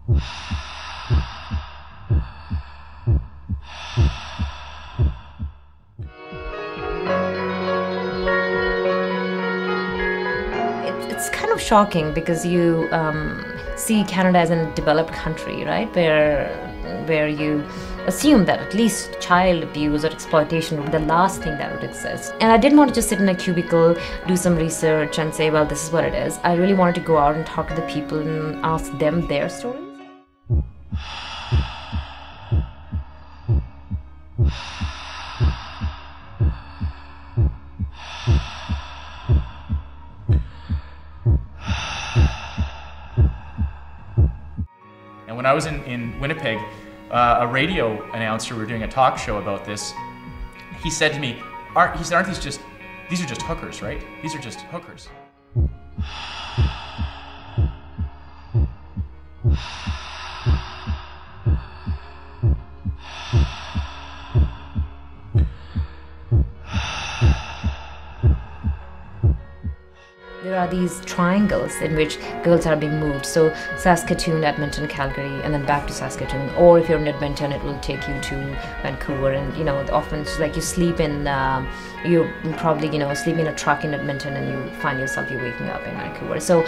It's kind of shocking because you see Canada as a developed country, right? Where you assume that at least child abuse or exploitation would be the last thing that would exist. And I didn't want to just sit in a cubicle, do some research and say, well, this is what it is. I really wanted to go out and talk to the people and ask them their stories. And when I was in Winnipeg, a radio announcer, we were doing a talk show about this, he said to me, aren't these are just hookers, right? These are just hookers. There are these triangles in which girls are being moved. So Saskatoon, Edmonton, Calgary, and then back to Saskatoon. Or if you're in Edmonton, it will take you to Vancouver. And often it's like you sleep in, you probably sleep in a truck in Edmonton, and you find yourself waking up in Vancouver. So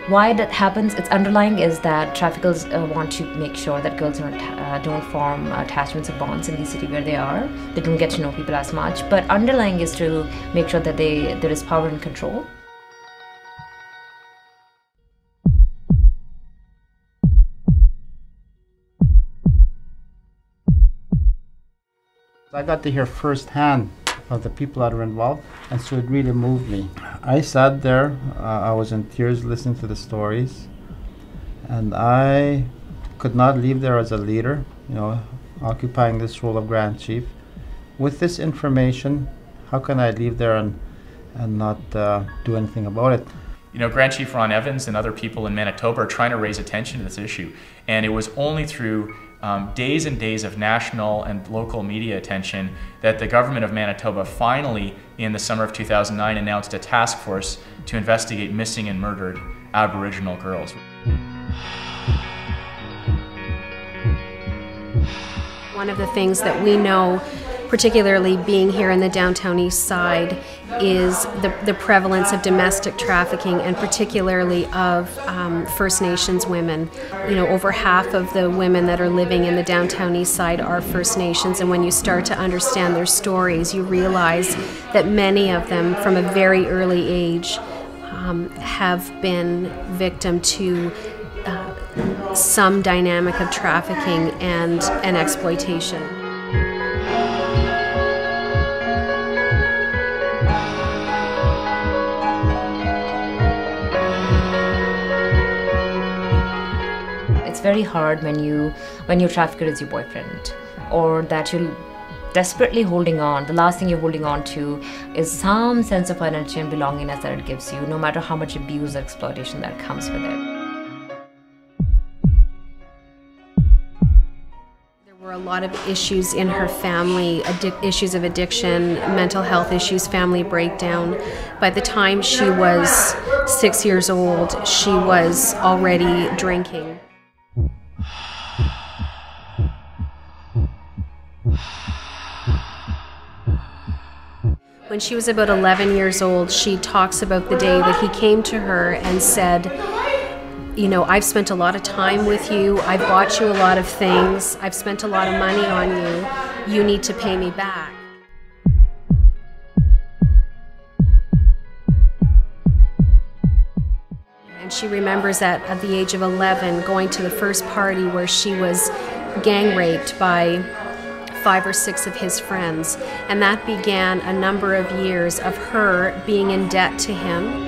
why that happens? It's underlying is that traffickers want to make sure that girls don't form attachments or bonds in the city where they are. They don't get to know people as much. But underlying is to make sure that there is power and control. I got to hear firsthand of the people that were involved, and so it really moved me. I sat there, I was in tears listening to the stories, and I could not leave there as a leader, occupying this role of Grand Chief. With this information, how can I leave there and not do anything about it? Grand Chief Ron Evans and other people in Manitoba are trying to raise attention to this issue, and it was only through days and days of national and local media attention that the government of Manitoba finally, in the summer of 2009, announced a task force to investigate missing and murdered Aboriginal girls. One of the things that we know, particularly being here in the downtown east side, is the prevalence of domestic trafficking, and particularly of First Nations women. Over half of the women that are living in the downtown east side are First Nations, and when you start to understand their stories, you realize that many of them, from a very early age, have been victim to some dynamic of trafficking and exploitation. It's very hard when your trafficker is your boyfriend, or that you're desperately holding on. The last thing you're holding on to is some sense of identity and belongingness that it gives you, no matter how much abuse or exploitation that comes with it. There were a lot of issues in her family, issues of addiction, mental health issues, family breakdown. By the time she was 6 years old, she was already drinking. When she was about 11 years old, she talks about the day that he came to her and said, I've spent a lot of time with you, I've bought you a lot of things, I've spent a lot of money on you, you need to pay me back. And she remembers that at the age of 11, going to the first party where she was gang raped by 5 or 6 of his friends, and that began a number of years of her being in debt to him.